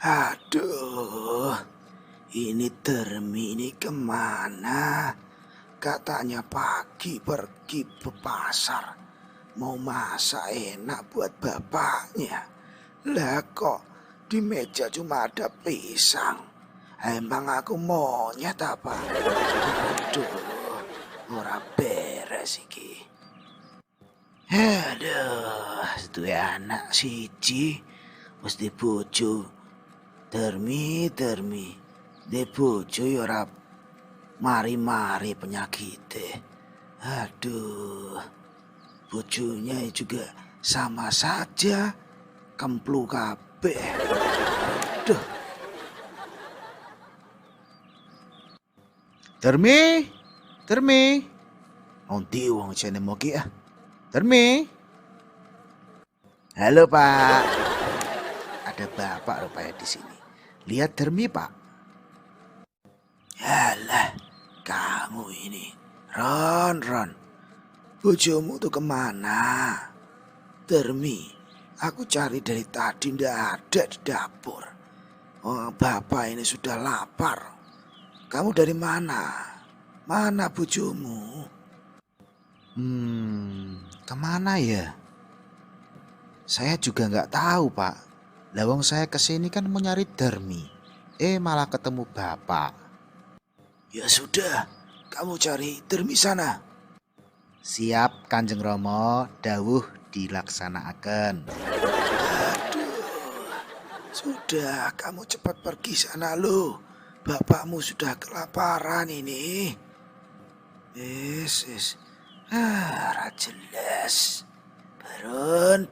Aduh, ini Dermi ini kemana? Katanya pagi pergi ke pasar. Mau masak enak buat bapaknya. Lah kok di meja cuma ada pisang. Emang aku monyet apa? Aduh, ora beres iki. Aduh, duwe anak siji wis dibojo. Dermi, de bojo ya ora mari-mari penyakite. Aduh, bojonya juga sama saja kemplu kabeh. Aduh. Dermi. Nanti wong jane moki ah. Dermi. Halo, Pak. Ada bapak rupanya di sini. Lihat Dermi, Pak. Alah, kamu ini. Ron. Bojomu tuh kemana? Dermi, aku cari dari tadi ndak ada di dapur. Oh, bapak ini sudah lapar. Kamu dari mana? Mana bojomu? Kemana ya? Saya juga nggak tahu, Pak. Lawang saya kesini kan mau nyari Dermi. Malah ketemu bapak. Ya sudah, kamu cari Dermi sana. Siap, Kanjeng Romo, dawuh dilaksanakan. Aduh, sudah kamu cepat pergi sana lo. Bapakmu sudah kelaparan ini. Yes. Ra jelas. Baron.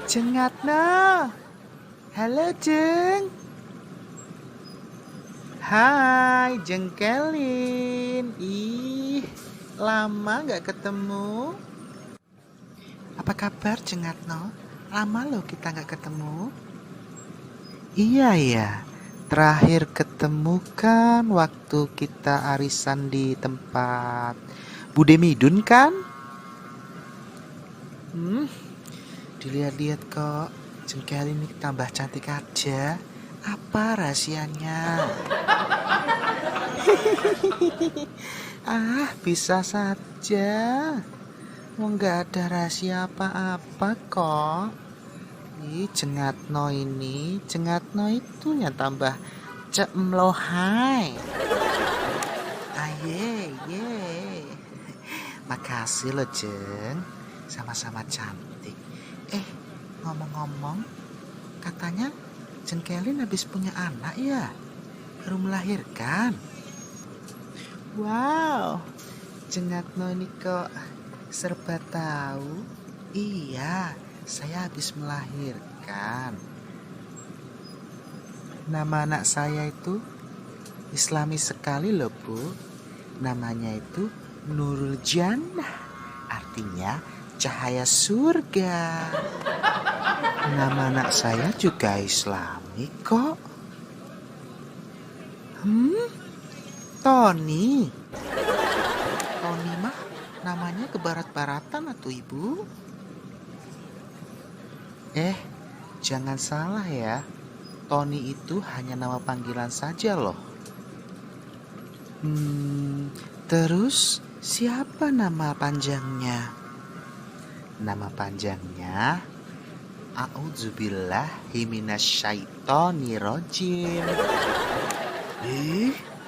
Cengatno. Halo, Jeng. Hai, Jengkelin. Ih, lama gak ketemu. Apa kabar, Cengatno? Lama loh kita gak ketemu. Iya ya, terakhir ketemu kan waktu kita arisan di tempat Bude Midun kan? Dilihat-lihat kok, Jengkelin ini tambah cantik aja. Apa rahasianya? Bisa saja. Nggak ada rahasia apa-apa kok. Cengatno itu yang tambah cemlohai. Ye. Makasih loh, Jeng. Sama-sama cantik. Ngomong-ngomong, katanya Jengkelin habis punya anak ya? Baru melahirkan. Wow, Cengatno ini kok serba tahu. Iya, saya habis melahirkan. Nama anak saya itu Islami sekali loh, Bu. Namanya itu Nurul Jannah. Artinya cahaya surga. Nama anak saya juga Islami kok. Tony mah namanya ke barat-baratan atau Ibu? Jangan salah ya. Tony itu hanya nama panggilan saja loh. Terus siapa nama panjangnya? Nama panjangnya A'udzubillahi minasyaitonirrajim.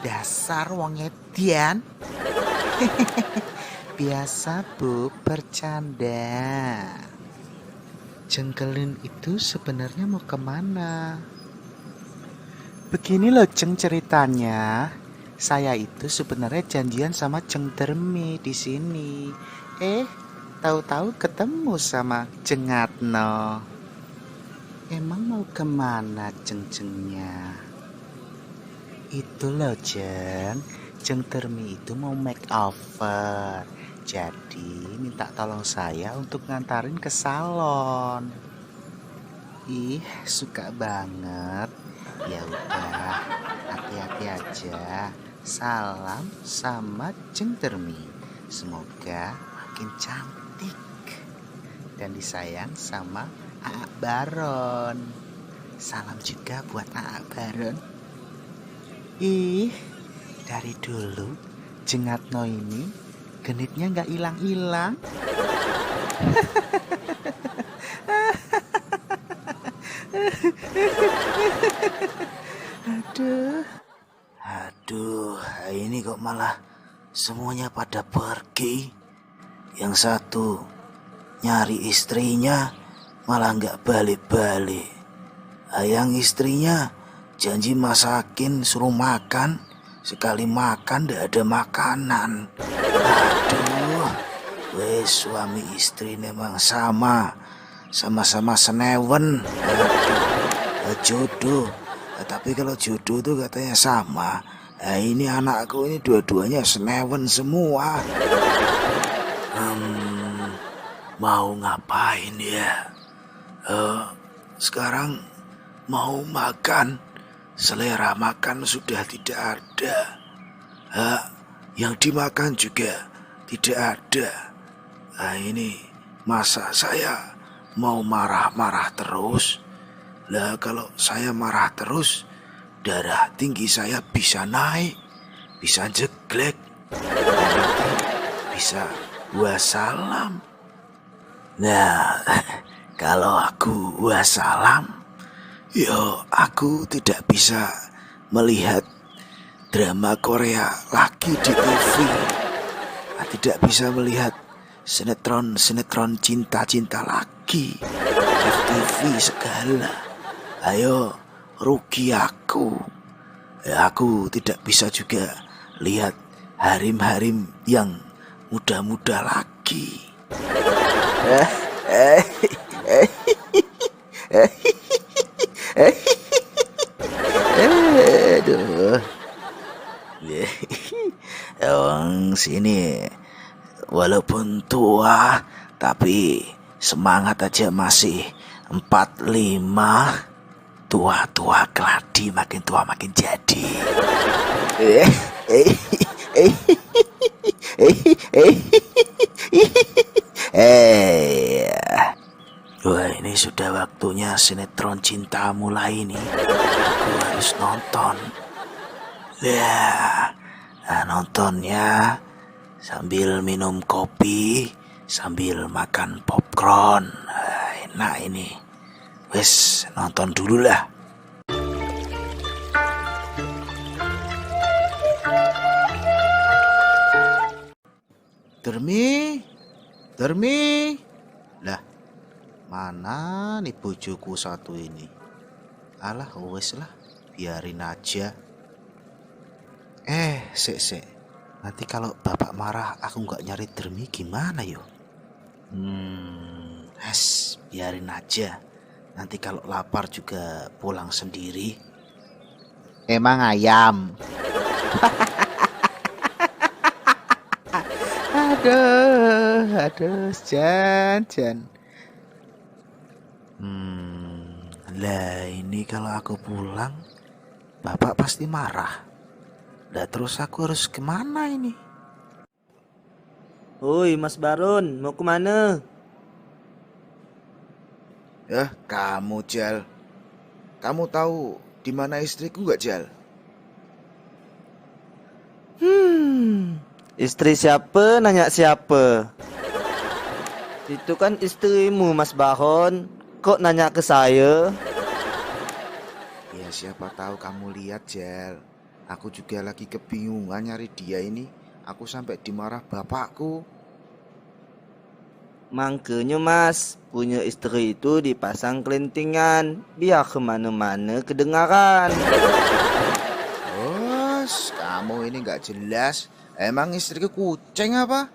Dasar wong edian. Biasa, Bu, bercanda. Jengkelin itu sebenarnya mau kemana? Begini loh, Jeng, ceritanya. Saya itu sebenarnya janjian sama Jeng Dermi di sini. Tahu-tahu ketemu sama Cengatno. Emang mau kemana Jeng-jengnya? Itu loh, Jeng Dermi itu mau makeover. Jadi minta tolong saya untuk ngantarin ke salon. Suka banget. Ya udah, hati-hati aja. Salam sama Jeng Dermi. Semoga makin cantik. dan disayang sama Aa Baron. Salam juga buat Aa Baron. Ih, dari dulu Jengatno ini genitnya nggak hilang-hilang. Aduh. Aduh, ini kok malah semuanya pada pergi. Yang satu nyari istrinya malah nggak balik-balik. Yang istrinya janji masakin suruh makan, sekali makan ndak ada makanan. Aduh, wes suami istri memang sama-sama senewen. Aduh, jodoh. Tapi kalau jodoh tuh katanya sama. Nah, ini anakku ini dua-duanya senewen semua. Mau ngapain ya? Sekarang mau makan. Selera makan sudah tidak ada. Yang dimakan juga tidak ada. Nah, ini masa saya mau marah-marah terus? Lah kalau saya marah terus, darah tinggi saya bisa naik, bisa jeglek, bisa wassalam. Nah, kalau aku wassalam, yo aku tidak bisa melihat drama Korea lagi di TV. Tidak bisa melihat sinetron cinta-cinta lagi. FTV segala. Ayo, rugi aku. Ya, aku tidak bisa juga lihat harim-harim yang muda-muda lagi. Aduh. Yang sini walaupun tua tapi semangat aja masih 45. Tua-tua keladi, makin tua makin jadi. Wah, ini sudah waktunya sinetron cinta mulai nih. Aku harus nonton. Ya, nontonnya sambil minum kopi, sambil makan popcorn. Enak ini. Wes, nonton dulu lah. Dermi. Lah, mana nih bojoku satu ini? Alah, wes lah, biarin aja. Sik. Nanti kalau bapak marah aku nggak nyari Dermi gimana yo? Biarin aja. Nanti kalau lapar juga pulang sendiri. Emang ayam. Aduh, Jan. Lah ini kalau aku pulang, bapak pasti marah. Lah terus aku harus kemana ini? Woi Mas Baron, mau kemana? Kamu Jal. Kamu tahu di mana istriku nggak Jal? Istri siapa nanya siapa? Itu kan istrimu Mas Baron. Kok nanya ke saya? Ya siapa tahu kamu lihat Jal. Aku juga lagi kebingungan nyari dia ini. Aku sampai dimarah bapakku. Makanya Mas, punya istri itu dipasang kelentingan biar kemana-mana kedengaran. Bos, kamu ini nggak jelas. Emang istriku kucing apa?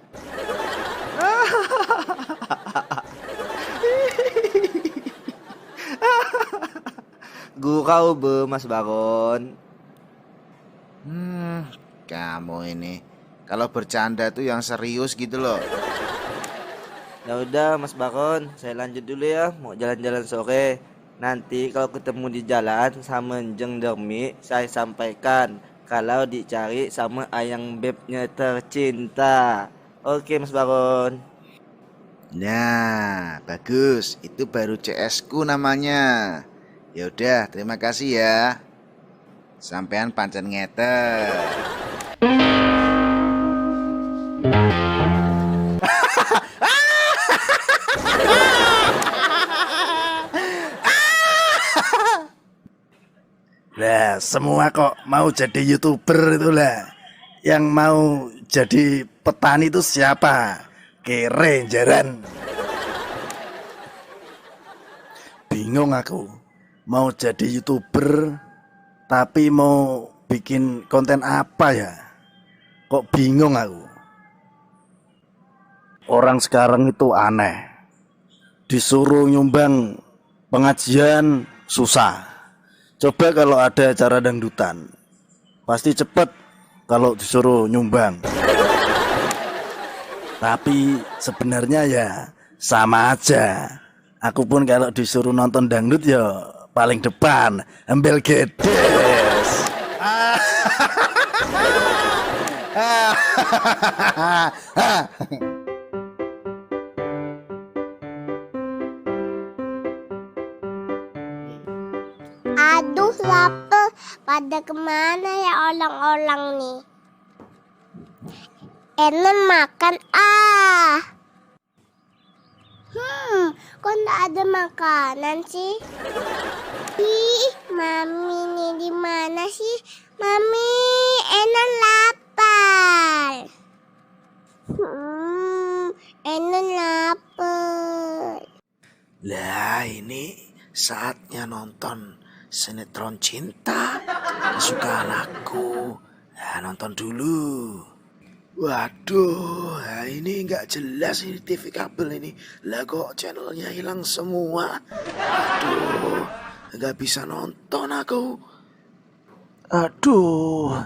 Gurau be Mas Baron. Kamu ini kalau bercanda tuh yang serius gitu loh. Ya udah Mas Baron, saya lanjut dulu ya, mau jalan-jalan sore. Nanti kalau ketemu di jalan sama Jeng Dermi, saya sampaikan kalau dicari sama ayang bebnya tercinta. Oke Mas Baron. Nah, bagus. Itu baru CS ku namanya. Ya udah, terima kasih ya. Sampean pancen ngeter. Lah, semua kok mau jadi YouTuber itulah. Yang mau jadi petani itu siapa? Kere jaran. Bingung aku. Mau jadi YouTuber tapi mau bikin konten apa ya? Kok bingung aku. Orang sekarang itu aneh. Disuruh nyumbang pengajian susah. Coba kalau ada acara dangdutan, pasti cepet kalau disuruh nyumbang. Tapi sebenarnya ya sama aja. Aku pun kalau disuruh nonton dangdut ya paling depan, embel gedes. Aduh lapar, pada kemana ya orang-orang nih? Enak makan kok nggak ada makanan sih? Ih, mami nih di mana sih? Mami, enak lapar. Enak lapar. Lah, ini saatnya nonton sinetron cinta kesukaan aku. Nah, nonton dulu. Waduh, nah ini nggak jelas ini TV kabel ini. Lah kok channelnya hilang semua. Aduh, nggak bisa nonton aku. Aduh,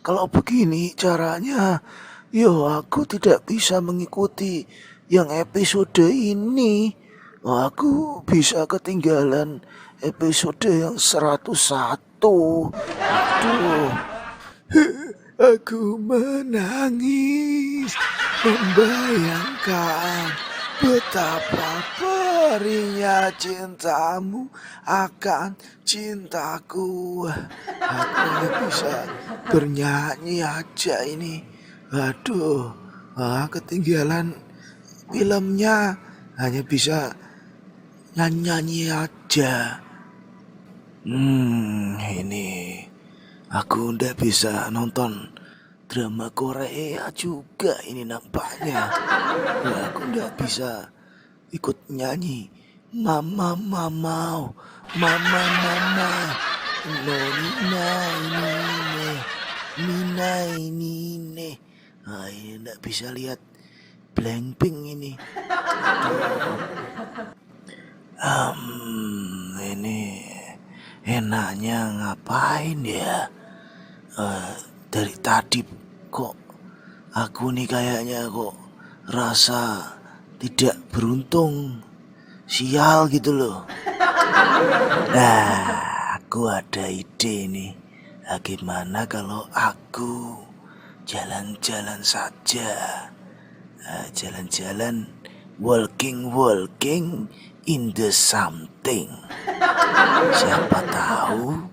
kalau begini caranya, yo aku tidak bisa mengikuti yang episode ini. Aku bisa ketinggalan episode yang 101. Aduh. Aku menangis membayangkan betapa perihnya cintamu akan cintaku. Aku hanya bisa bernyanyi aja ini. Aduh, ketinggalan filmnya, hanya bisa nyanyi aja. Ini aku ndak bisa nonton drama Korea juga ini nampaknya. Ya, aku ndak bisa ikut nyanyi. Mama, mama, mama, mama. No, Nina, Nina, ini. Nah, ini ndak bisa lihat Blackpink ini. Ini enaknya ngapain ya? Dari tadi kok aku nih kayaknya kok rasa tidak beruntung, sial gitu loh. Nah, aku ada ide nih. Gimana kalau aku jalan-jalan saja, jalan-jalan, walking in the something. Siapa tahu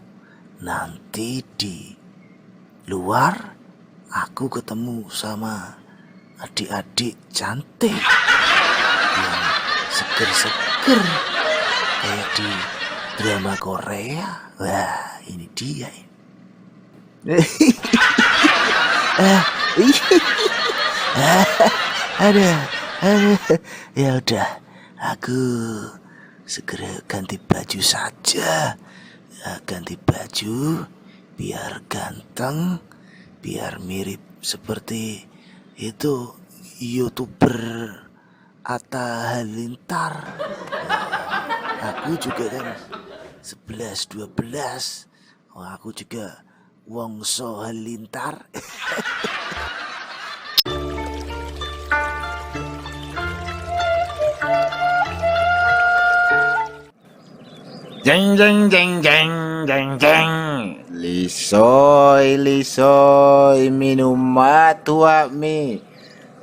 nanti di luar aku ketemu sama adik-adik cantik yang seger-seger kayak di drama Korea. Wah, ini dia ini. Ada. Ya udah, aku segera ganti baju saja. Ganti baju biar ganteng, biar mirip seperti itu YouTuber Atta Halilintar. Aku juga kan 11-12. Aku juga Wongso Halilintar. Jeng jeng jeng jeng jeng jeng. Lisoy, minum tua mi.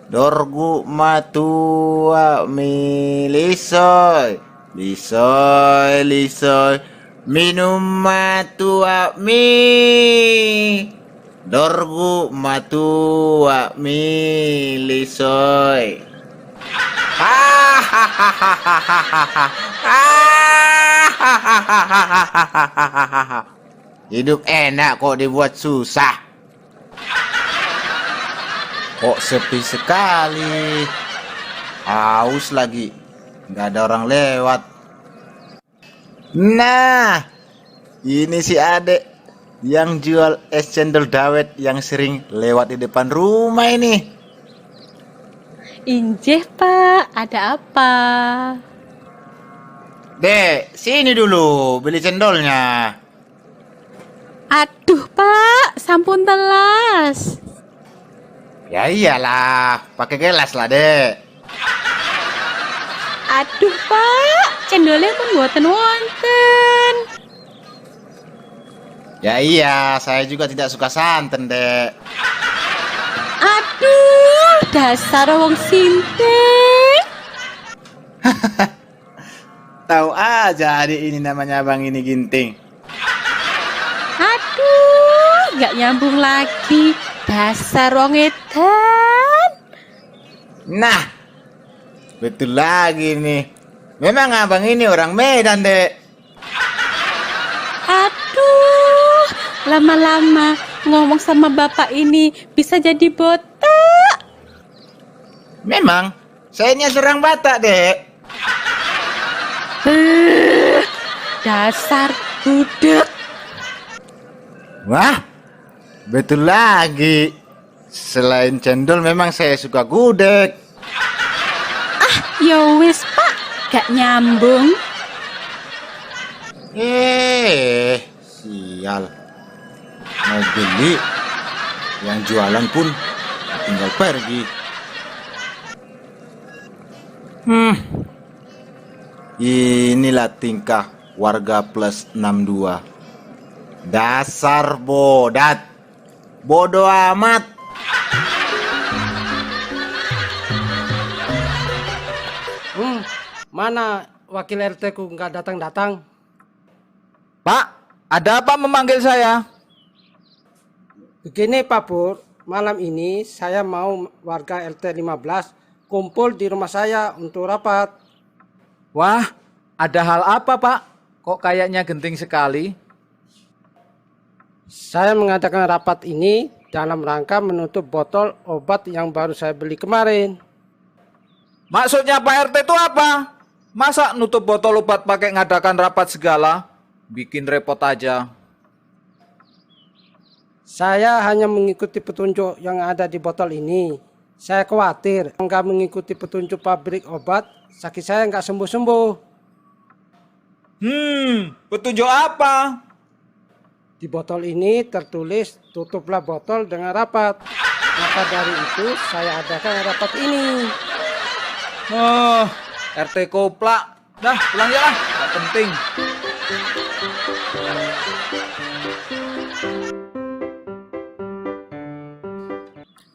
Dorgu matua mi lisoy. Lisoy, lisoy. Minum matua mi. Dorgu matua mi lisoy. Hidup enak kok dibuat susah. Kok sepi sekali. Haus lagi. Nggak ada orang lewat. Nah, ini si adek yang jual es cendol dawet yang sering lewat di depan rumah ini. Injih Pak, ada apa? Dek, sini dulu beli cendolnya. Aduh Pak, sampun telas. Ya iyalah, pakai gelas lah, Dek. Aduh Pak, cendolnya pun buatan wonten. Ya iya, saya juga tidak suka santan, Dek. Aduh, dasar wong sinting. Tahu aja adik ini namanya Abang ini Ginting. Aduh, nggak nyambung lagi. Dasar wong edan. Nah, betul lagi nih. Memang Abang ini orang Medan, Dek. Aduh, lama-lama ngomong sama bapak ini bisa jadi botak. Memang, saya ini seorang Batak, Dek. Dasar budak. Wah, betul lagi. Selain cendol memang saya suka gudeg. Ya wis Pak, gak nyambung. Sial. Mau beli, yang jualan pun tinggal pergi. Inilah tingkah warga plus 62. Dasar bodat. Bodoh amat. Mana wakil RT ku nggak datang-datang? Pak, ada apa memanggil saya? Begini Pak Pur, malam ini saya mau warga RT 15 kumpul di rumah saya untuk rapat. Wah, ada hal apa Pak? Kok kayaknya genting sekali? Saya mengadakan rapat ini dalam rangka menutup botol obat yang baru saya beli kemarin. Maksudnya Pak RT itu apa? Masa nutup botol obat pakai ngadakan rapat segala? Bikin repot aja. Saya hanya mengikuti petunjuk yang ada di botol ini. Saya khawatir nggak mengikuti petunjuk pabrik obat, sakit saya nggak sembuh-sembuh. Petunjuk apa? Di botol ini tertulis tutuplah botol dengan rapat. Maka dari itu saya adakan rapat ini. Oh, RT koplak. Dah, pulang ya lah, nggak penting.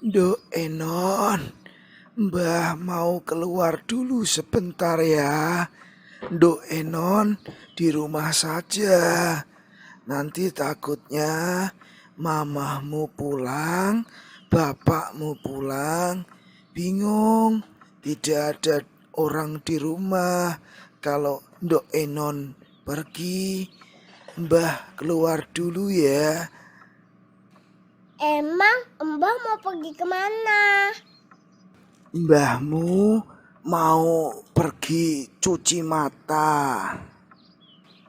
Duk Enon, Mbah mau keluar dulu sebentar ya. Duk Enon, di rumah saja. Nanti takutnya mamahmu pulang, bapakmu pulang, bingung. Tidak ada orang di rumah. Kalau Duk Enon pergi, Mbah keluar dulu ya. Emang Mbah mau pergi kemana? Mbahmu mau pergi cuci mata.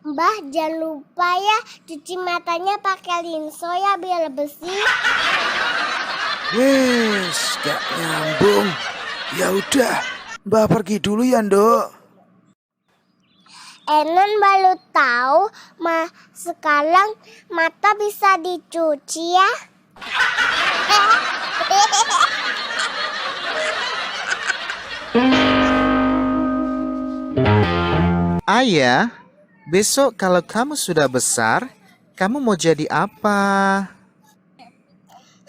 Mbah jangan lupa ya cuci matanya pakai linso ya biar bersih. Wes, gak nyambung. Ya udah, Mbah pergi dulu ya, Nduk. Enon baru tahu sekarang mata bisa dicuci ya. Ayah, besok kalau kamu sudah besar, kamu mau jadi apa?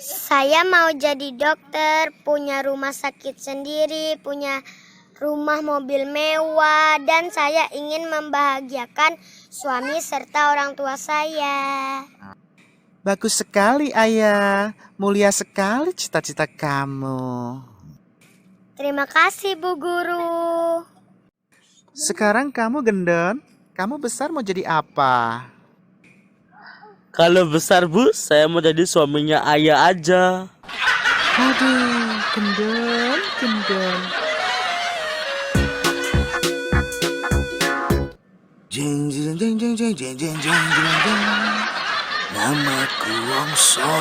Saya mau jadi dokter, punya rumah sakit sendiri, punya rumah mobil mewah, dan saya ingin membahagiakan suami serta orang tua saya. Bagus sekali, Ayah. Mulia sekali cita-cita kamu. Terima kasih, Bu Guru. Sekarang kamu gendon, kamu besar mau jadi apa? Kalau besar Bu, saya mau jadi suaminya Ayah aja. Aduh, gendon, gendon. Jeng jeng jeng jeng jeng jeng jeng jeng jeng jeng. Namaku Wongso.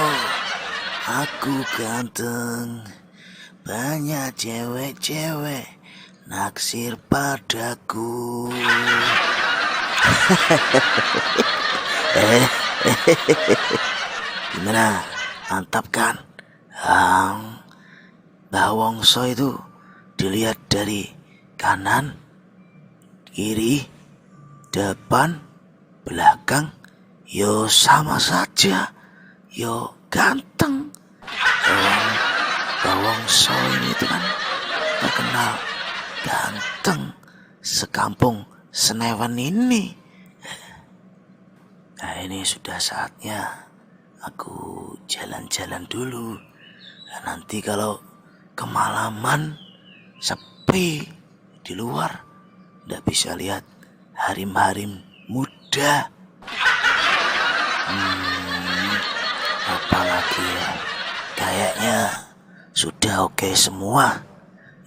Aku ganteng. Banyak cewek-cewek naksir padaku. Gimana? Mantap kan? Mbah Wongso itu dilihat dari kanan, kiri, depan, belakang, yo sama saja, yo ganteng. Mbah Wongso ini itu kan terkenal ganteng sekampung Senewen ini. Nah, ini sudah saatnya aku jalan-jalan dulu. Nah, nanti kalau kemalaman sepi di luar, nggak bisa lihat harim-harim muda. Apalagi ya, kayaknya sudah oke semua.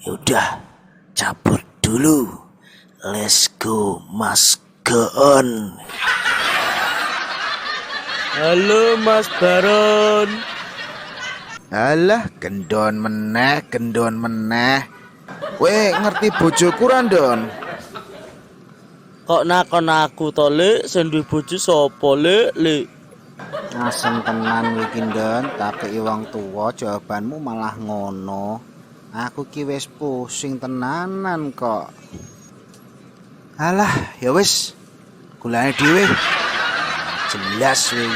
Yaudah, cabut dulu. Let's go, Mas go on. Halo Mas Baron. Alah, gendon meneh, gendon meneh. Weh, ngerti bojoku Randon? Kok nakon aku to, Lek? Sing duwe bojo sapa, Lek? Asem tenan iki, Don. Tak kei wong tuwa, jawabanmu malah ngono. Aku ki wis pusing tenanan kok. Alah, ya wis. Gulane dhewe. Jelas weh.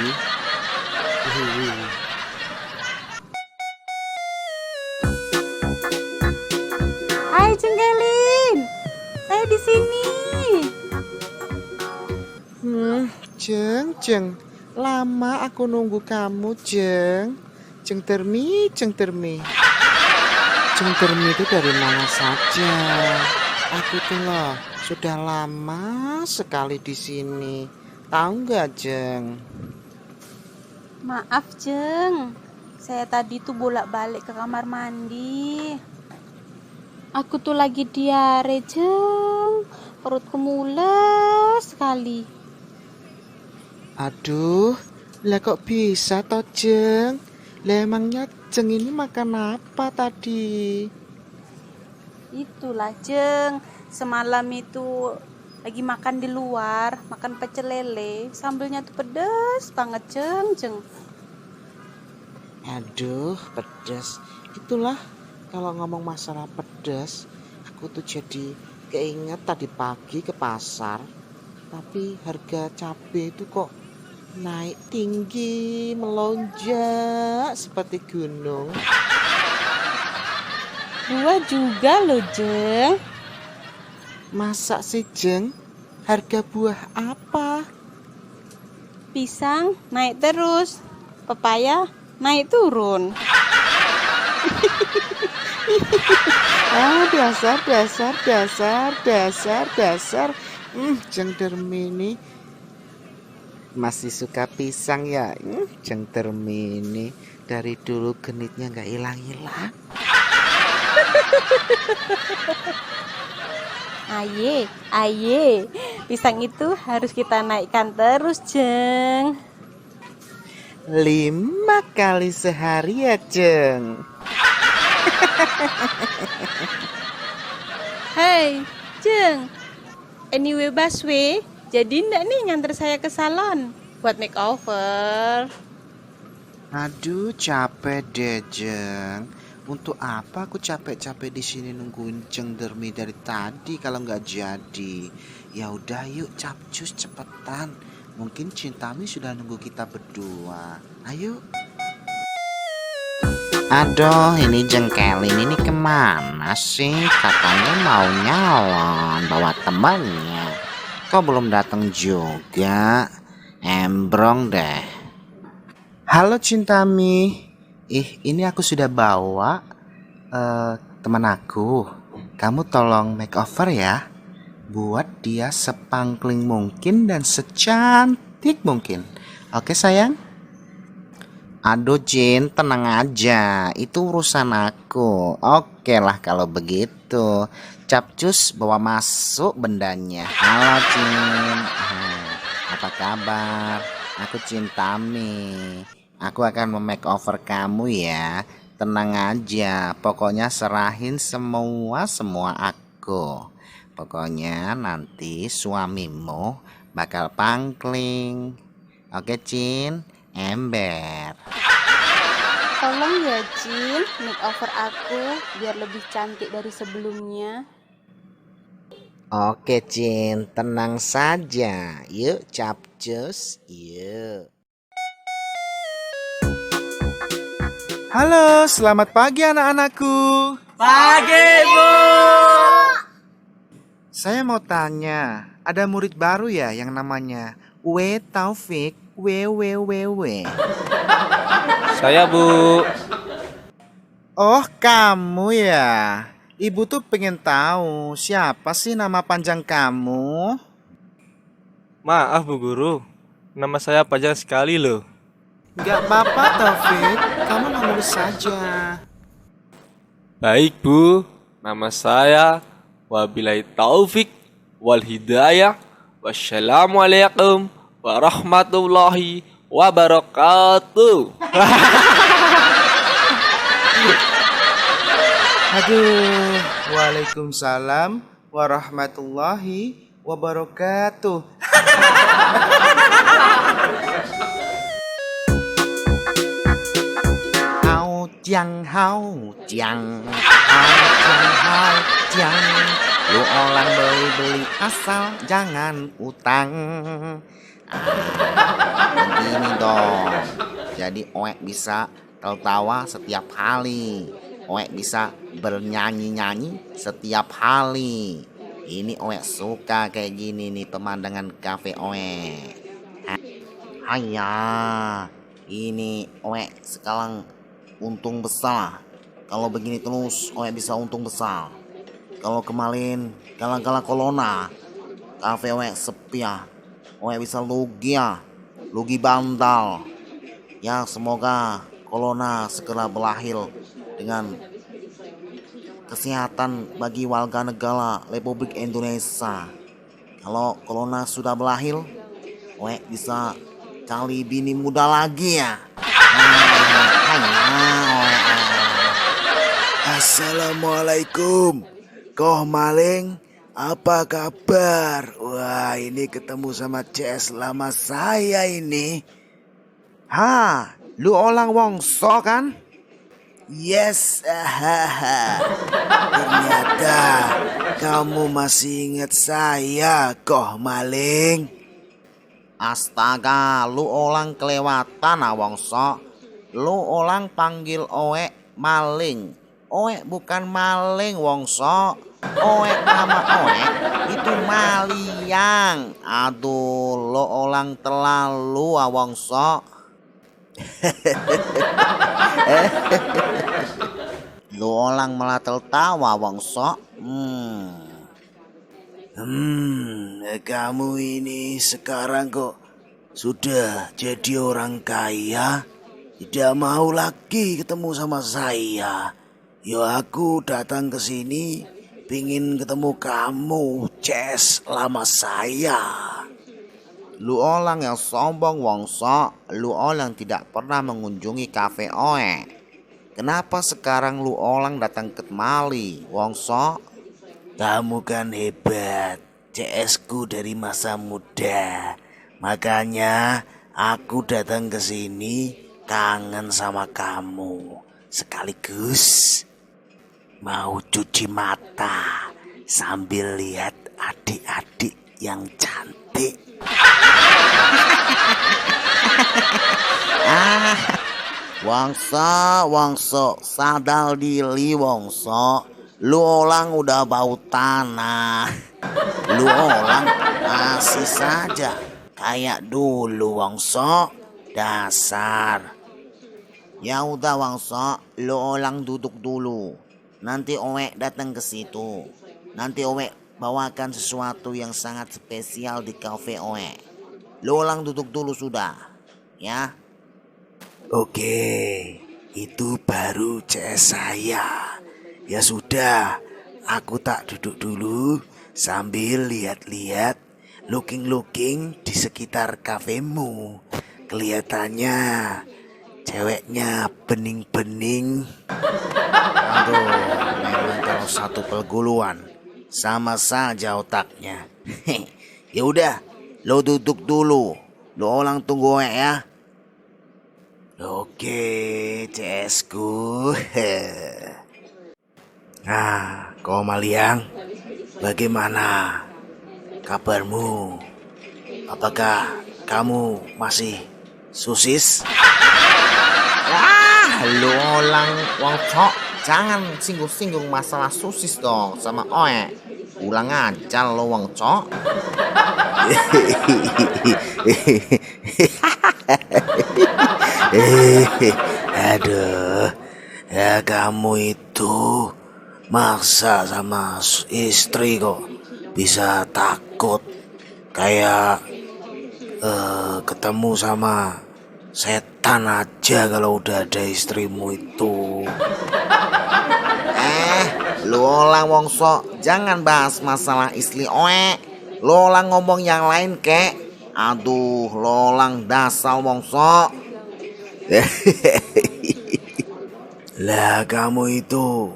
Hai Cengkelin, saya di sini. Jeng, lama aku nunggu kamu, Jeng. Jeng Termi. Jeng Termi itu dari mana saja? Aku tuh loh, sudah lama sekali di sini. Tahu nggak, Jeng? Maaf Jeng, saya tadi tuh bolak-balik ke kamar mandi. Aku tuh lagi diare Jeng, perutku mules sekali. Aduh, lah kok bisa toh, Jeng? Lah emangnya Jeng ini makan apa tadi? Itulah Jeng, semalam itu lagi makan di luar, makan pecel lele, sambelnya tuh pedes banget Jeng. Aduh, pedas. Itulah kalau ngomong masalah pedas, aku tuh jadi keinget tadi pagi ke pasar, tapi harga cabai itu kok naik tinggi, melonjak seperti gunung. Buah juga loh Jeng. Masa sih, Jeng? Harga buah apa? Pisang naik terus, pepaya naik turun. Dasar. Jeng Dermini masih suka pisang ya? Jeng Dermini dari dulu genitnya nggak hilang-hilang. Aye, pisang itu harus kita naikkan terus, Jeng. 5 kali sehari ya, Jeng. Hei, Jeng. Anyway, Baswe, jadi ndak nih nganter saya ke salon buat makeover? Aduh, capek deh, Jeng. Untuk apa aku capek-capek di sini nungguin Jeng Dermi dari tadi kalau nggak jadi? Ya udah, yuk capcus cepetan. Mungkin Cintami sudah nunggu kita berdua. Ayo. Aduh, ini jengkelin ini kemana sih? Katanya mau nyalon bawa temannya. Kok belum datang juga? Embrong deh. Halo Cintami. Ini aku sudah bawa teman aku. Kamu tolong makeover ya. Buat dia sepangkling mungkin dan secantik mungkin. Oke sayang? Aduh Jin, tenang aja. Itu urusan aku. Oke lah kalau begitu. Capcus bawa masuk bendanya. Halo Jin. Apa kabar? Aku Cintami. Aku akan memakeover kamu ya. Tenang aja. Pokoknya serahin semua aku. Pokoknya nanti suamimu bakal pangkling. Oke Cin, ember. Tolong ya Jin, makeover aku biar lebih cantik dari sebelumnya. Oke Cin, tenang saja. Yuk capcus, yuk. Halo, selamat pagi anak-anakku. Pagi, Bu. Saya mau tanya, ada murid baru ya yang namanya Taufik, W. Saya, Bu. Oh, kamu ya. Ibu tuh pengen tahu siapa sih nama panjang kamu? Maaf Bu Guru, nama saya panjang sekali loh. Gak apa-apa Taufik, kamu ngomong saja. Baik Bu, nama saya wabillahi taufik wal hidayah. Wassalamualaikum warahmatullahi wabarakatuh. Aduh, waalaikumsalam warahmatullahi wabarakatuh. Hau jang, lu orang beli asal jangan utang. Begini dong, jadi Oek bisa tertawa setiap kali. Oek bisa bernyanyi-nyanyi setiap hari. Ini Oek suka kayak gini nih pemandangan kafe Oek. Hanya ini Oek sekarang untung besar. Kalau begini terus Oek bisa untung besar. Kalau kemarin kala-kala corona kafe Oek sepi ya, Oek bisa lugi ya, lugi bantal. Ya semoga corona segera berakhir dengan kesehatan bagi warga negara Republik Indonesia. Kalau corona sudah berakhir, Oek bisa cari bini muda lagi ya. Assalamualaikum. Koh Maling, apa kabar? Wah, ini ketemu sama CS lama saya ini. Ha, lu orang Wongso kan? Yes, ternyata kamu masih ingat saya, Koh Maling. Astaga, lu orang kelewatan Wongso. Lu orang panggil Oek maling. Oek bukan maling Wongso. Oek nama Oek itu Maliang. Aduh, lo orang terlalu Wongso. Lo orang malah tertawa Wongso. Kamu ini sekarang kok sudah jadi orang kaya, tidak mau lagi ketemu sama saya. Yo aku datang ke sini pingin ketemu kamu, CS lama saya. Lu orang yang sombong Wongso, lu orang tidak pernah mengunjungi kafe Oek. Kenapa sekarang lu orang datang ke Mali, Wongso? Kamu kan hebat, CS ku dari masa muda. Makanya aku datang ke sini kangen sama kamu. Sekaligus mau cuci mata sambil lihat adik-adik yang cantik. Wongso, sadal dili Wongso. Lu orang udah bau tanah. Lu orang masih saja kayak dulu Wongso. Dasar. Ya udah Wongso, lu orang duduk dulu. Nanti Owek datang ke situ. Nanti Owek bawakan sesuatu yang sangat spesial di kafe Owek. Lu orang duduk dulu sudah, ya. Oke, itu baru CS saya. Ya sudah, aku tak duduk dulu sambil lihat-lihat, looking di sekitar kafemu. Kelihatannya ceweknya bening-bening. Aduh, memang kalau satu perguluan sama saja otaknya. Ya udah, lo duduk dulu. Lo orang tunggu ya. Oke, CS ku. Nah, kau Maliang, bagaimana kabarmu? Apakah kamu masih susis? Lu orang Wongso, jangan singgung-singgung masalah susis dong sama Oe. Ulang aja lo Wongso. Aduh, ya kamu itu maksa sama istri kok bisa takut kayak ketemu sama setan aja kalau udah ada istrimu itu. Lu orang Wongso, jangan bahas masalah istri Oe. Lo orang ngomong yang lain kek. Aduh, lo orang dasar Wongso. Lah kamu itu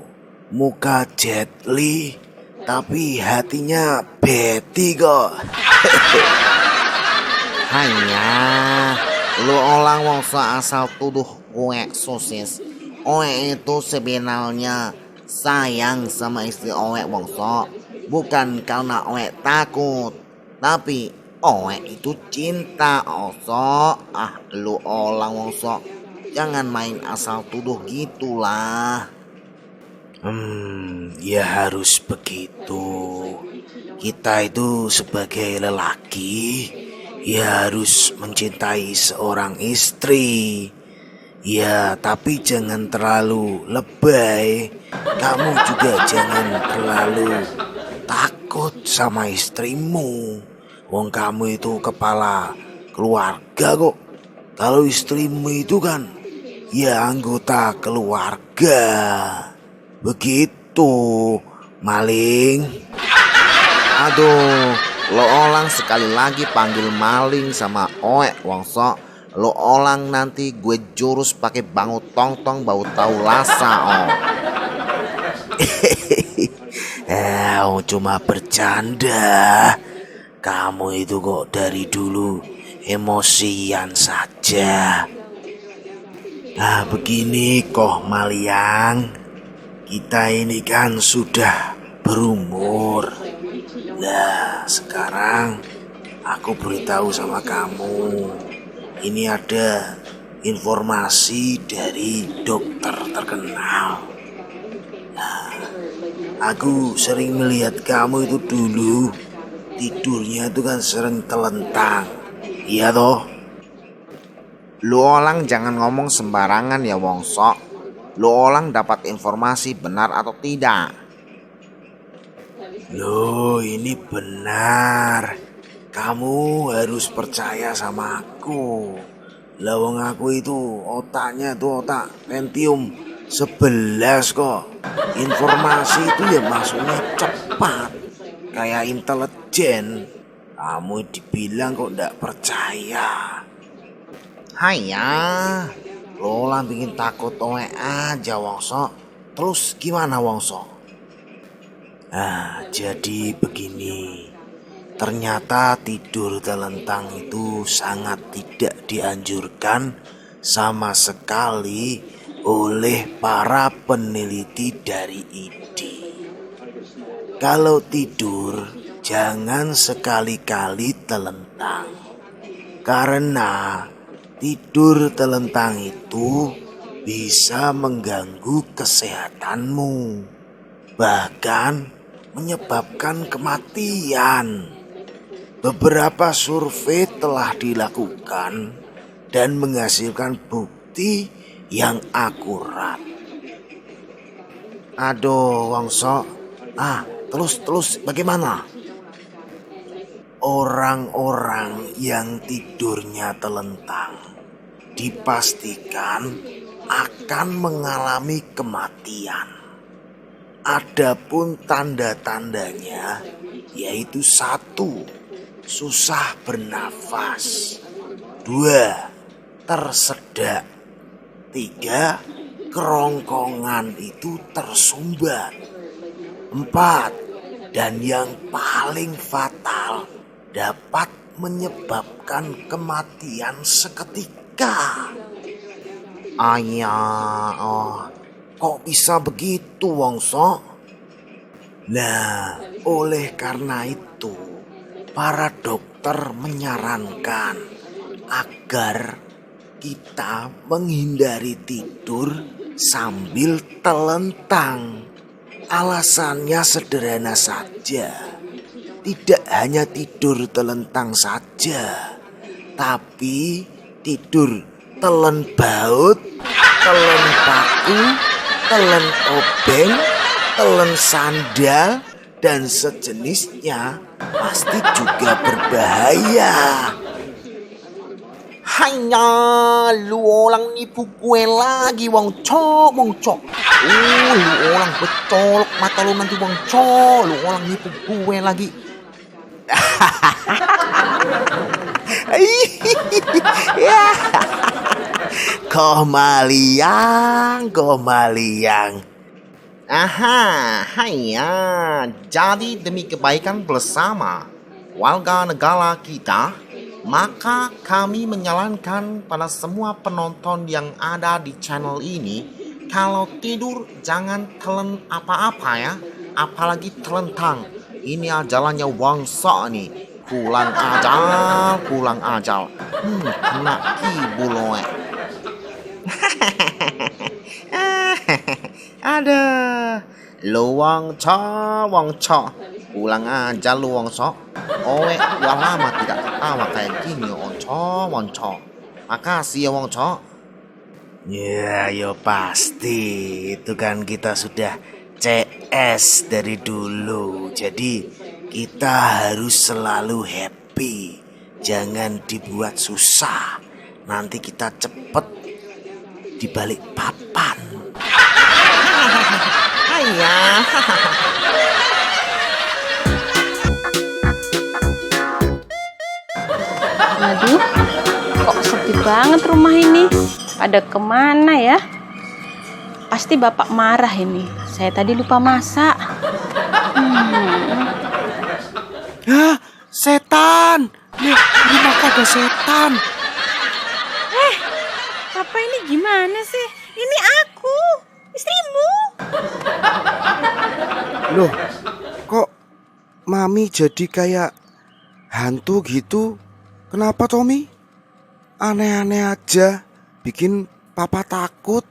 muka Jet Li tapi hatinya Betty kok. Hanya lu orang Wongso asal tuduh gue sosis. Oe itu sebenarnya sayang sama istri Oe Wongso. Bukan karena Oe takut, tapi Oe itu cinta Wongso. Lu orang Wongso, jangan main asal tuduh gitulah. Ya harus begitu. Kita itu sebagai lelaki ya harus mencintai seorang istri. Ya tapi jangan terlalu lebay. Kamu juga jangan terlalu takut sama istrimu. Wong kamu itu kepala keluarga kok. Kalau istrimu itu kan ya anggota keluarga. Begitu, maling. Aduh, lo orang sekali lagi panggil maling sama Oe Wongso. Lo orang nanti gue jurus pakai bangu tong-tong bau tahu lasa Cuma bercanda. Kamu itu kok dari dulu emosian saja. Nah begini kok Maliang, kita ini kan sudah berumur. Nah sekarang aku beritahu sama kamu, ini ada informasi dari dokter terkenal. Nah, aku sering melihat kamu itu dulu tidurnya itu kan sering telentang. Iya toh? Lu orang jangan ngomong sembarangan ya Wongso. Lu orang dapat informasi benar atau tidak? Loh ini benar. Kamu harus percaya sama aku. Lawang aku itu otaknya tuh otak Pentium 11 kok. Informasi itu ya masuknya cepat, kayak intelijen. Kamu dibilang kok ndak percaya. Haiya, lo lah bikin takut Oe aja Wongso. Terus gimana Wongso? Jadi begini. Ternyata tidur telentang itu sangat tidak dianjurkan sama sekali oleh para peneliti dari ID. Kalau tidur, jangan sekali-kali telentang. Karena tidur telentang itu bisa mengganggu kesehatanmu, bahkan menyebabkan kematian. Beberapa survei telah dilakukan dan menghasilkan bukti yang akurat. Aduh, Wongso. Terus bagaimana? Orang-orang yang tidurnya telentang dipastikan akan mengalami kematian. Adapun tanda-tandanya yaitu 1. Susah bernafas. 2. Tersedak. 3. Kerongkongan itu tersumbat. 4. Dan yang paling fatal, dapat menyebabkan kematian seketika. Kok bisa begitu, Wongso? Nah, oleh karena itu, para dokter menyarankan agar kita menghindari tidur sambil telentang. Alasannya sederhana saja. Tidak hanya tidur telentang saja, tapi tidur telen baut, telen paku, telen obeng, telen sandal, dan sejenisnya pasti juga berbahaya. Hanya lu orang nipu gue lagi, Wongco. Lu orang becolok mata lu nanti, Wongco. Lu orang nipu gue lagi. Komaliang. Jadi demi kebaikan bersama warga negara kita, maka kami menyarankan pada semua penonton yang ada di channel ini, kalau tidur jangan telen apa-apa ya, apalagi telentang. Ini ajalannya Wongso nih, pulang ajal. Kena kibuloe. Ada lu Wongco, pulang aja lu Wongso. Udah lama tidak ketawa kayak gini, Wongco. Makasih ya, Wongco. Ya, pasti. Itu kan kita sudah CS dari dulu. Jadi kita harus selalu happy. Jangan dibuat susah. Nanti kita cepet dibalik papan. Aduh, kok sepi banget rumah ini. Pada kemana ya? Pasti bapak marah ini. Saya tadi lupa masak. Setan. Rumah kagak setan. Papa ini gimana sih? Ini aku, istrimu. Loh, kok Mami jadi kayak hantu gitu? Kenapa, Tommy? Aneh-aneh aja, bikin Papa takut.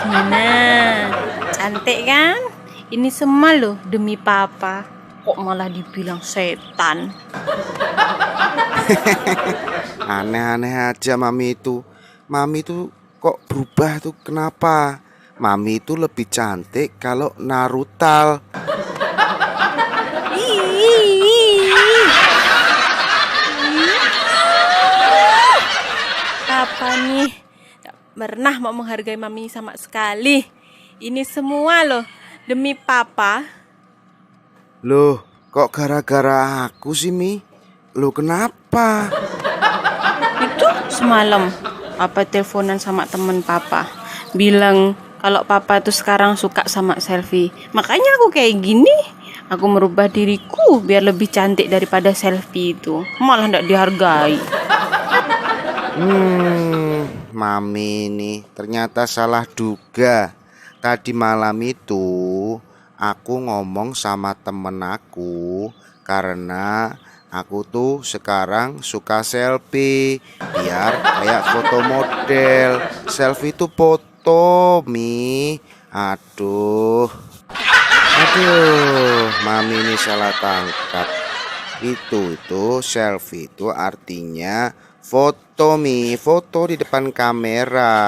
Gimana? Cantik kan? Ini semua loh demi Papa. Kok malah dibilang setan? Aneh-aneh aja Mami itu. Mami itu kok berubah tuh, kenapa? Mami itu lebih cantik kalau narutal. Papa nih gak pernah mau menghargai Mami sama sekali. Ini semua loh demi Papa. Loh, kok gara-gara aku sih, Mi? Loh, kenapa? Itu semalam Papa teleponan sama temen Papa, bilang kalau Papa tuh sekarang suka sama selfie. Makanya aku kayak gini. Aku merubah diriku biar lebih cantik daripada selfie itu. Malah gak dihargai. Mami ini ternyata salah duga. Tadi malam itu Aku ngomong sama temen aku karena aku tuh sekarang suka selfie biar kayak foto model. Selfie itu foto, Mi. Aduh, Mami ini salah tangkap. Itu selfie itu artinya foto, Mi. Foto di depan kamera.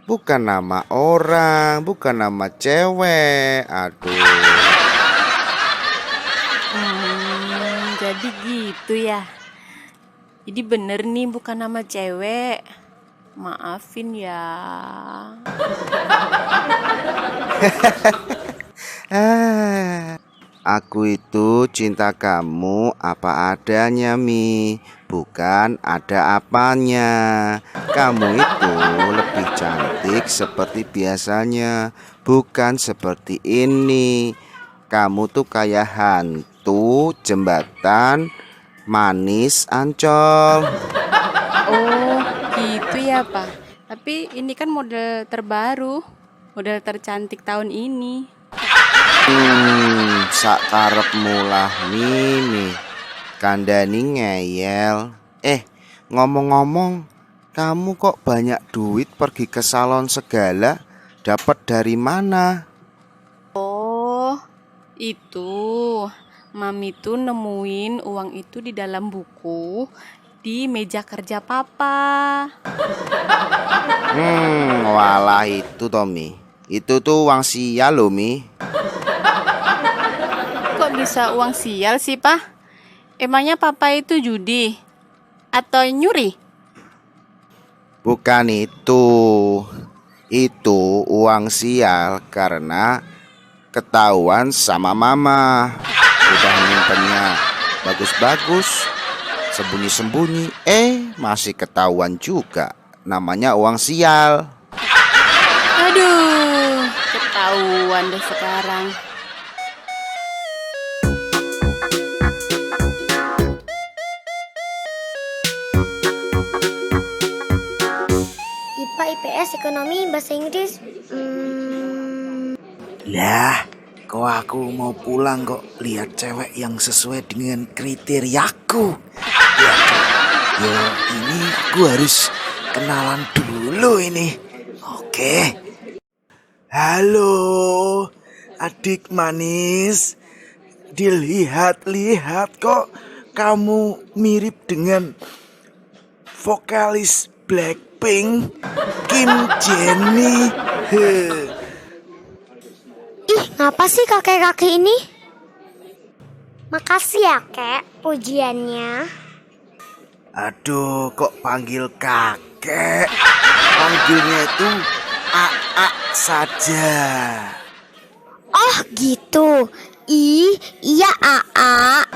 Bukan nama orang, bukan nama cewek. Aduh. Jadi gitu ya. Jadi bener nih bukan nama cewek. Maafin ya. Aku itu cinta kamu apa adanya, Mi. Bukan ada apanya. Kamu itu lebih cantik seperti biasanya, bukan seperti ini. Kamu tuh kayak hantu jembatan manis Ancol. Oh, gitu ya, Pak. Tapi ini kan model terbaru, model tercantik tahun ini. Sakarepmu lah, Mimi. Kandani ngeyel. Ngomong-ngomong, kamu kok banyak duit pergi ke salon segala? Dapat dari mana? Oh, itu Mami tuh nemuin uang itu di dalam buku di meja kerja Papa. Walah itu Tommy. Itu tuh uang sial loh, Mi. Kok bisa uang sial sih, Pak? Emangnya Papa itu judi atau nyuri? Bukan itu. Itu uang sial karena ketahuan sama Mama. Udah nyimpennya bagus-bagus, sembunyi-sembunyi, masih ketahuan juga. Namanya uang sial. Aduh, ketahuan deh sekarang. IPA, IPS, ekonomi, bahasa Inggris. Lah, kok aku mau pulang kok lihat cewek yang sesuai dengan kriteriaku. Ya, ini aku harus kenalan dulu ini. Oke. Halo, adik manis. Dilihat-lihat kok kamu mirip dengan vokalis Blackpink, Kim Jennie. Ih, ngapa sih kakek-kakek ini? Makasih ya, Kek, pujiannya. Aduh, kok panggil kakek? Panggilnya itu AA saja. Oh, gitu. Iya, AA.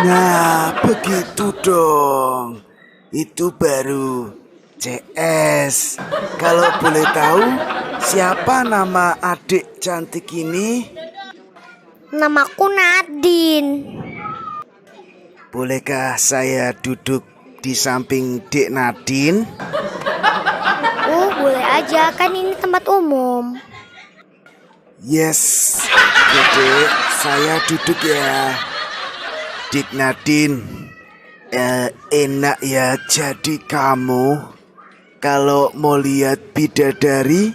Nah, begitu dong. Itu baru CS. Kalau boleh tahu, siapa nama adik cantik ini? Namaku Nadine. Bolehkah saya duduk di samping Dek Nadine? Boleh aja, kan ini tempat umum. Yes, Dek, saya duduk ya. Dek Nadine, enak ya jadi kamu. Kalau mau lihat bidadari,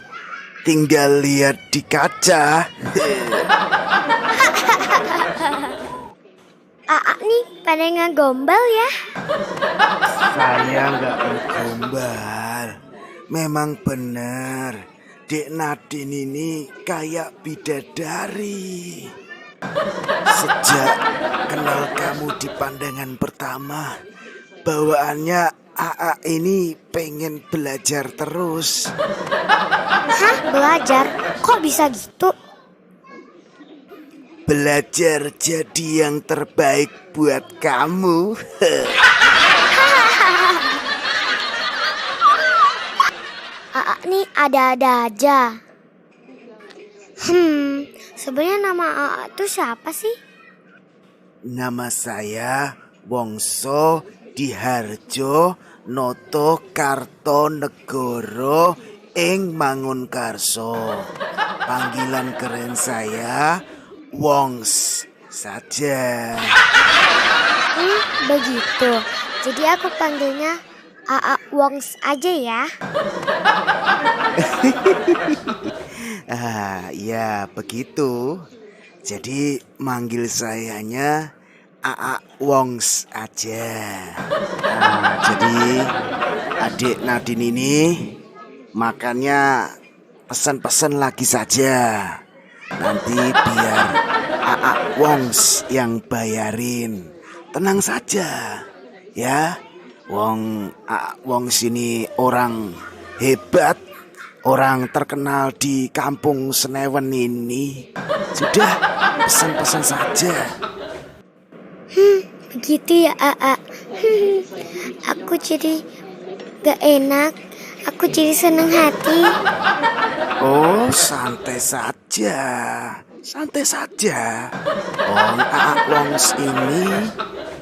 tinggal lihat di kaca. AA nih pada ngegombal ya. Saya nggak ngegombal. Memang benar, Dek Nadine ini kayak bidadari. Sejak kenal kamu di pandangan pertama, bawaannya AA ini pengen belajar terus. Hah, belajar? Kok bisa gitu? Belajar jadi yang terbaik buat kamu. AA nih ada-ada aja. Sebenarnya nama AA itu siapa sih? Nama saya Wongso Diharjo Noto Kartonegoro ing Mangunkarso. panggilan keren saya Wongs saja. Begitu. Jadi aku panggilnya AA Wongs aja ya. Ya begitu. Jadi manggil sayanya AA Wongs aja. Jadi adik Nadine ini makannya pesan-pesan lagi saja. Nanti biar AA Wongs yang bayarin. Tenang saja ya. AA Wongs ini orang hebat, orang terkenal di kampung Senewen ini. Sudah, pesan-pesan saja. Begitu ya AA. Aku jadi gak enak. Aku jadi senang hati. Oh, santai saja. Santai saja. AA Wongs ini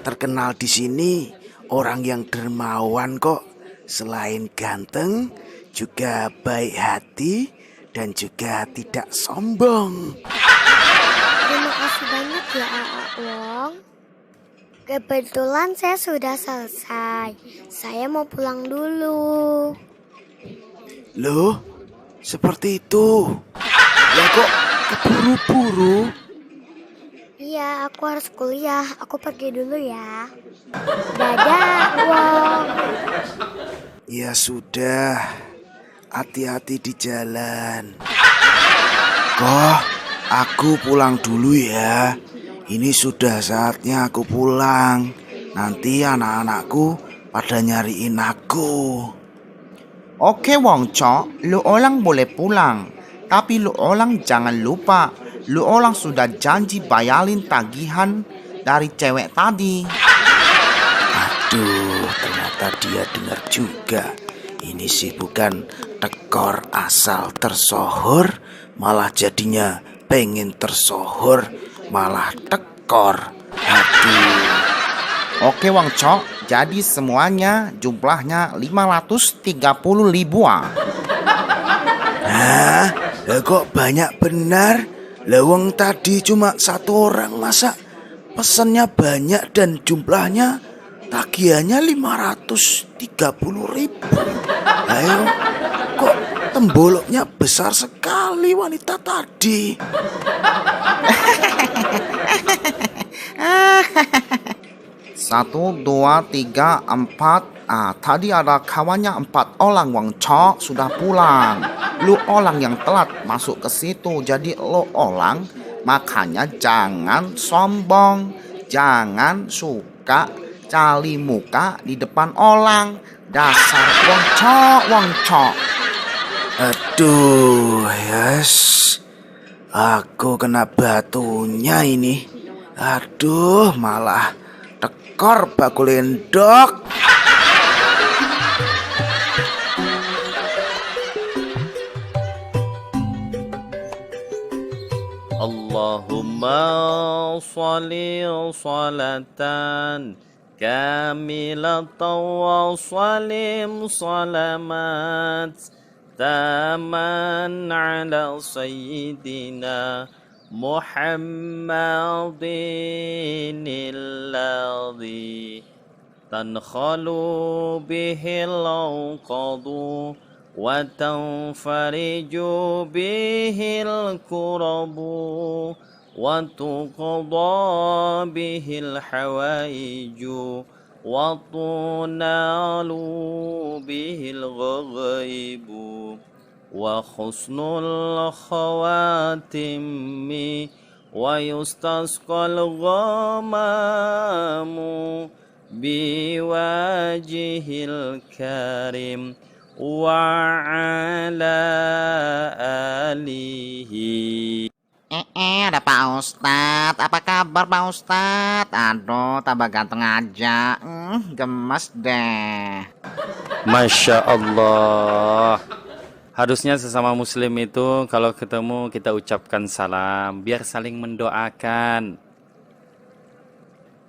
terkenal di sini orang yang dermawan kok. Selain ganteng, juga baik hati dan juga tidak sombong. Terima kasih banyak ya AA Wong. Kebetulan saya sudah selesai. Saya mau pulang dulu. Loh, seperti itu. Ya kok keburu-buru? Iya, aku harus kuliah. Aku pergi dulu ya. Dadah, Wong. Ya sudah, hati-hati di jalan. Kok, aku pulang dulu ya. Ini sudah saatnya aku pulang. Nanti anak-anakku pada nyariin aku. Oke Wong Cok, lu orang boleh pulang. Tapi lu orang jangan lupa, lu orang sudah janji bayarin tagihan dari cewek tadi. Aduh, ternyata dia dengar juga. Ini sih bukan tekor asal tersohor, malah jadinya pengen tersohor, malah tekor. Aduh. Oke Wong Cok, jadi semuanya jumlahnya 530 ribuan. Hah? Lah kok banyak benar? Lawang tadi cuma satu orang, masa pesannya banyak dan jumlahnya tagihannya 530 ribu. Ayo, kok temboloknya besar sekali wanita tadi. 1, 2, 3, 4. Tadi ada kawannya 4 orang Wong Cok sudah pulang. Lu orang yang telat masuk ke situ, jadi lu orang makanya jangan sombong, jangan suka cari muka di depan orang. Dasar Wong Cok, Wong Cok. Aduh, yes. Aku kena batunya ini. Aduh, malah tekor bakul endok. Allahumma sholli sholatan kamilatan wa salim salamat taman ala sayyidina Muhammadin alladhi tankhalu bihil qadu wa tanfariju bihil kurabu wa tuqda bihil hawaiju wa tunalu bihil ghaibu wa husnul khawatimi wa yustasqal ghamamu biwajihil karim wa ala alihi. Ada Pak Ustadz. Apa kabar Pak Ustadz? Aduh, tambah ganteng aja. Gemes deh. Masya Allah. Harusnya sesama muslim itu kalau ketemu kita ucapkan salam biar saling mendoakan.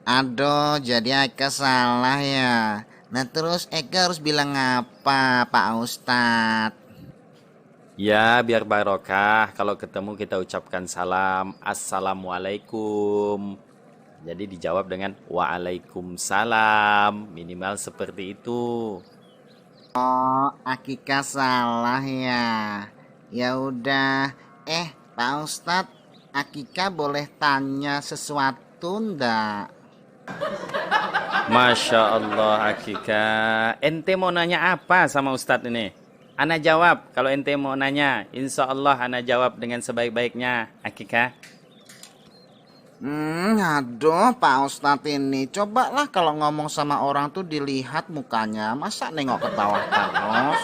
Aduh, jadi Eka salah ya. Nah terus Eka harus bilang apa Pak Ustadz? Ya, biar barokah. Kalau ketemu kita ucapkan salam. Assalamualaikum. Jadi dijawab dengan waalaikumsalam. Minimal seperti itu. Oh, Akika salah ya. Ya udah. Pak Ustadz, Akika boleh tanya sesuatu ndak? Masya Allah, Akika. Ente mau nanya apa sama Ustadz ini? Ana jawab. Kalau ente mau nanya, insya Allah ana jawab dengan sebaik-baiknya, Akika. Aduh, Pak Ustadz ini. Cobalah kalau ngomong sama orang tuh dilihat mukanya. Masa nengok ke bawah terus?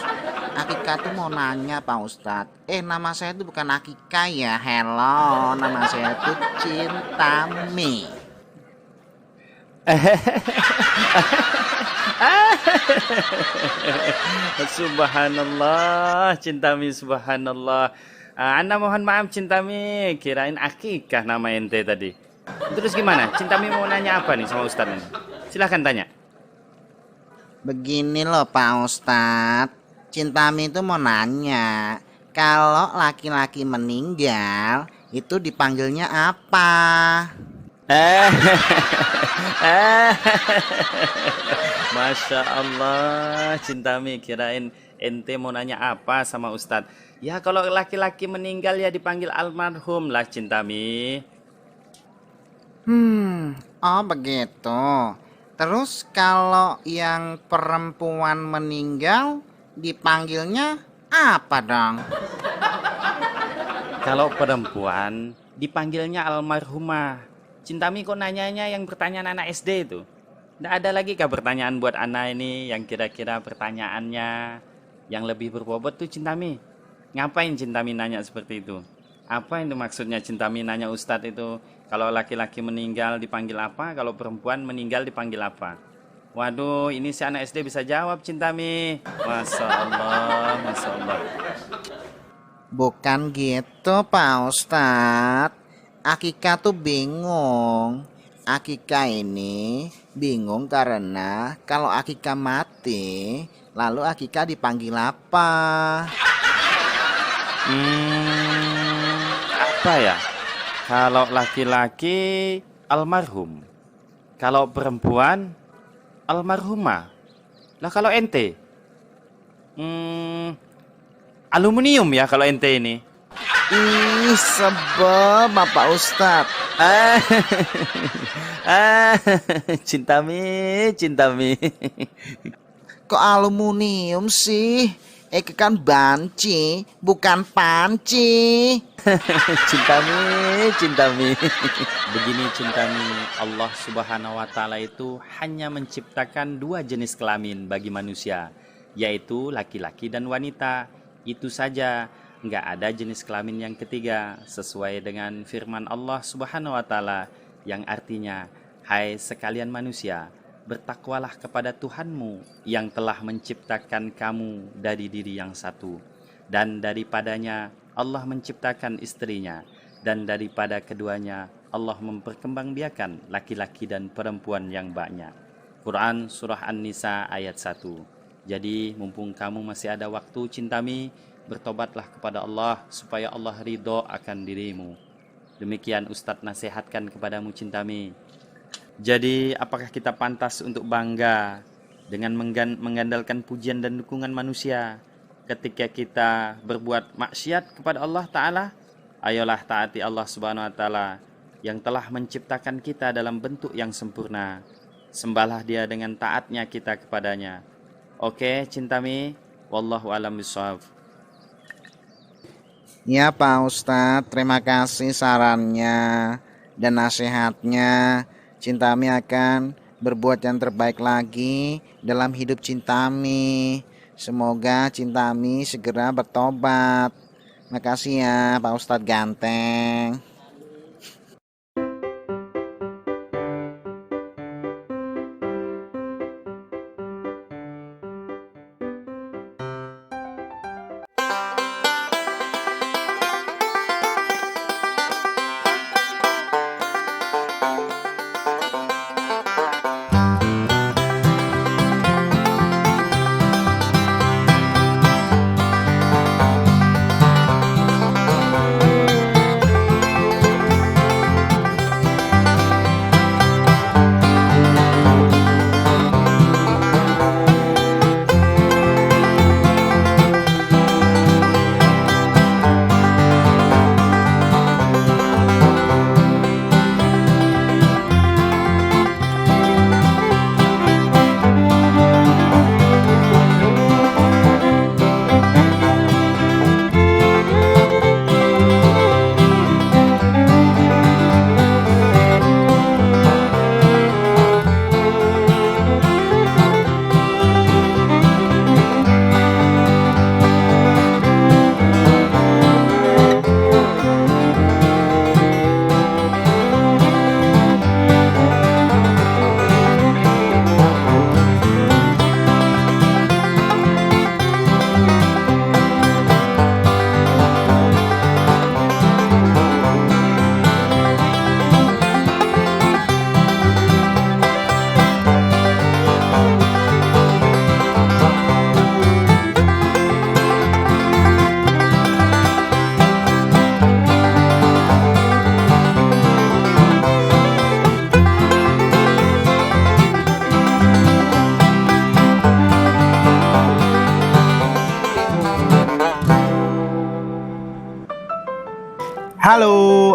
Akika tuh mau nanya, Pak Ustadz. Nama saya tuh bukan Akika ya. Hello, nama saya tuh Cintami. Subhanallah, Cintami, subhanallah. Anda mohon maaf Cintami, kirain Akikah nama ente tadi. Terus gimana? Cintami mau nanya apa nih sama Ustadz ini? Silahkan tanya. Begini loh Pak Ustadz, Cintami itu mau nanya, kalau laki-laki meninggal itu dipanggilnya apa? Masya Allah, Cintami, kirain ente mau nanya apa sama Ustadz. Ya kalau laki-laki meninggal ya dipanggil almarhum lah, Cintami. Oh begitu. Terus kalau yang perempuan meninggal dipanggilnya apa dong? Kalau perempuan dipanggilnya almarhumah. Cintami kok nanyanya yang pertanyaan anak SD itu? Nggak ada lagi kah pertanyaan buat anak ini yang kira-kira pertanyaannya yang lebih berbobot tuh Cintami? Ngapain Cintami nanya seperti itu? Apa itu maksudnya Cintami nanya Ustadz itu? Kalau laki-laki meninggal dipanggil apa? Kalau perempuan meninggal dipanggil apa? Waduh, ini si anak SD bisa jawab Cintami. Masya Allah, Masya Allah. Bukan gitu Pak Ustadz. Akika tuh bingung. Akika ini bingung karena kalau Akika mati, lalu Akika dipanggil apa? Apa ya? Kalau laki-laki almarhum, kalau perempuan almarhumah. Lah kalau ente? Aluminium ya kalau ente ini. Ih, sebel Bapak Ustadz. Cintami. Kok aluminium sih? Kan banci, bukan panci. Cintami. Begini Cintami, Allah Subhanahu wa Ta'ala itu hanya menciptakan 2 jenis kelamin bagi manusia, yaitu laki-laki dan wanita. Itu saja, nggak ada jenis kelamin yang ketiga, sesuai dengan firman Allah Subhanahu wa Ta'ala yang artinya, hai sekalian manusia, bertakwalah kepada Tuhanmu yang telah menciptakan kamu dari diri yang satu, dan daripadanya Allah menciptakan istrinya, dan daripada keduanya Allah memperkembangbiakan laki-laki dan perempuan yang banyak. Quran Surah An-Nisa ayat 1. Jadi mumpung kamu masih ada waktu Cintami, bertobatlah kepada Allah supaya Allah ridho akan dirimu. Demikian Ustadz nasihatkan kepadamu Cintami. Jadi apakah kita pantas untuk bangga dengan mengandalkan pujian dan dukungan manusia ketika kita berbuat maksiat kepada Allah Ta'ala? Ayolah taati Allah Subhanahu wa Ta'ala yang telah menciptakan kita dalam bentuk yang sempurna. Sembahlah Dia dengan taatnya kita kepadanya. Oke Cintami, wallahu a'lam bishawab. Ya Pak Ustadz, terima kasih sarannya dan nasihatnya. Cintami akan berbuat yang terbaik lagi dalam hidup Cintami. Semoga Cintami segera bertobat. Makasih ya Pak Ustadz ganteng.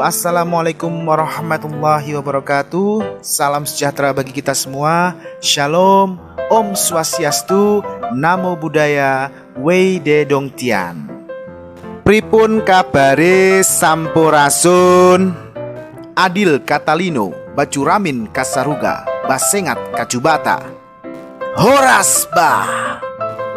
Assalamualaikum warahmatullahi wabarakatuh. Salam sejahtera bagi kita semua. Shalom, Om Swastiastu, Namo Buddhaya, Wei De Dong Tian. Pripun kabare sampurasun? Adil Katalino, Bacuramin Kasaruga, Basengat Kacubata. Horas bah.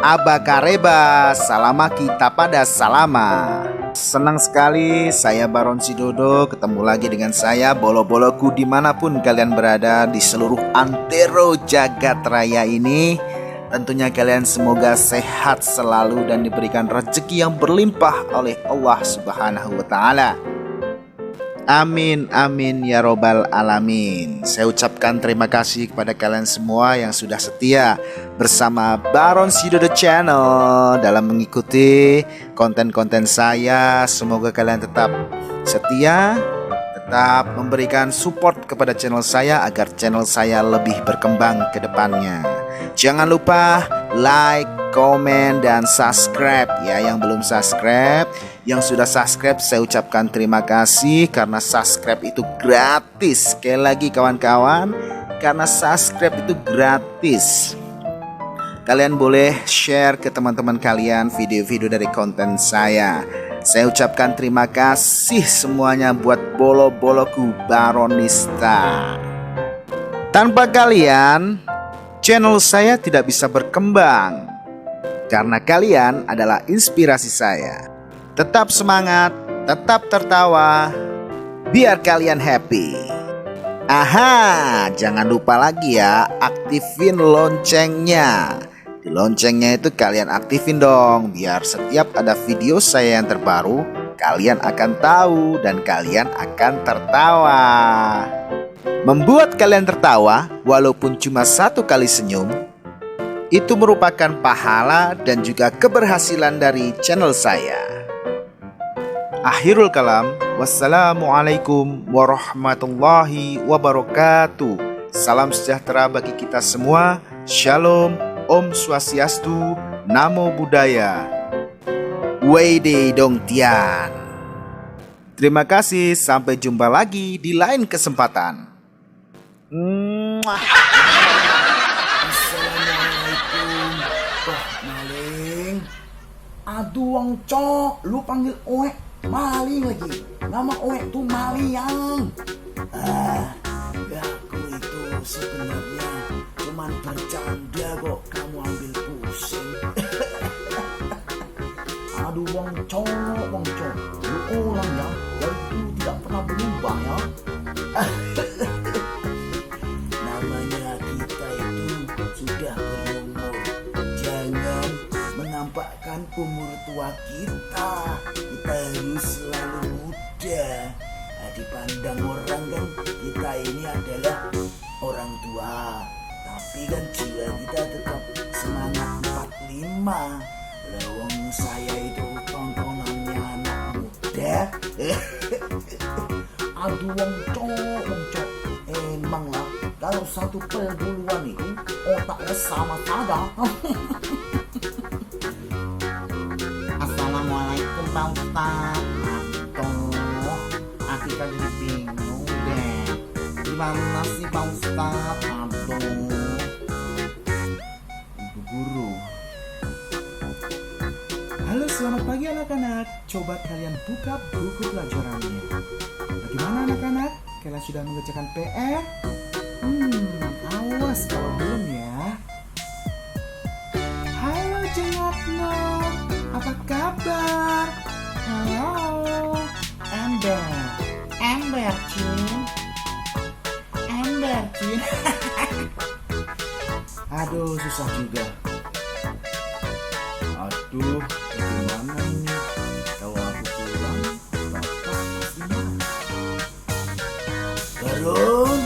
Abakareba, salama kita pada salama. Senang sekali saya Baron Sidodo ketemu lagi dengan saya bolo-boloku dimanapun kalian berada di seluruh antero jagat raya ini. Tentunya kalian semoga sehat selalu dan diberikan rezeki yang berlimpah oleh Allah Subhanahu wa Ta'ala. Amin amin ya robbal alamin. Saya ucapkan terima kasih kepada kalian semua yang sudah setia bersama Baron Sidodo Channel dalam mengikuti konten-konten saya. Semoga kalian tetap setia, tetap memberikan support kepada channel saya agar channel saya lebih berkembang ke depannya. Jangan lupa like, komen, dan subscribe ya. Yang belum subscribe, yang sudah subscribe saya ucapkan terima kasih karena subscribe itu gratis. Sekali lagi kawan-kawan, karena subscribe itu gratis. Kalian boleh share ke teman-teman kalian video-video dari konten saya. Saya ucapkan terima kasih semuanya buat bolo-boloku Baronista. Tanpa kalian, channel saya tidak bisa berkembang. Karena kalian adalah inspirasi saya. Tetap semangat, tetap tertawa, biar kalian happy. Aha, jangan lupa lagi ya, aktifin loncengnya. Di loncengnya itu kalian aktifin dong, biar setiap ada video saya yang terbaru, kalian akan tahu dan kalian akan tertawa. Membuat kalian tertawa, walaupun cuma satu kali senyum, itu merupakan pahala dan juga keberhasilan dari channel saya. Akhirul kalam, wassalamualaikum warahmatullahi wabarakatuh. Salam sejahtera bagi kita semua. Shalom, Om Swastiastu, Namo Buddhaya, Wei De Dong Tian. Terima kasih, sampai jumpa lagi di lain kesempatan. Assalamualaikum. Wah, maling. Aduh, Wang Cok, lu panggil Oek maling lagi. Nama Oek tuh Maliang. Aku itu sebenarnya cuman bercanda kok, kamu ambil pusing. Aduh, Wang Cok, lu ulang ya, dan itu tidak pernah berubah ya. Namanya kita itu sudah berumur, jangan menampakkan umur tua kita. Kita harus selalu muda. Nah, dipandang orang kan kita ini adalah orang tua, tapi kan jiwa kita tetap semangat 45. Lawang saya itu tontonannya anak muda. Aduh, Wong Cok, emang lah kalau satu perguruan itu otaknya sama saja. Assalamualaikum Pak Ustaz. Aduh, aku kan jadi bingung deh. Gimana sih Pak Ustaz? Aduh, Ibu Guru. Halo, selamat pagi anak-anak. Coba kalian buka buku pelajarannya. Bagaimana anak-anak? Kalian sudah mengerjakan PR? Awas kalau belum ya. Halo Jengatno, apa kabar? Halo, Ember Cin. Aduh, susah juga. Aduh, bagaimana nih? Kalau aku pulang, bapak pasti marah. Baron,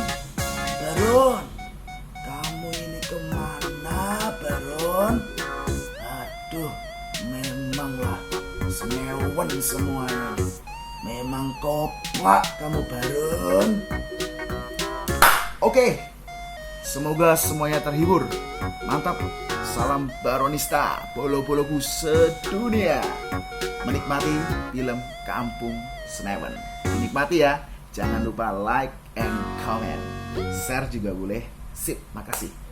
kamu ini kemana, Baron? Aduh, memanglah semewan semuanya. Memang koplak kamu, Baron. Oke, semoga semuanya terhibur. Mantap. Salam Baronista, bolo-boloku sedunia. Menikmati film Kampung Senewen. Ini Nikmati ya. Jangan lupa like and comment. Share juga boleh. Sip, makasih.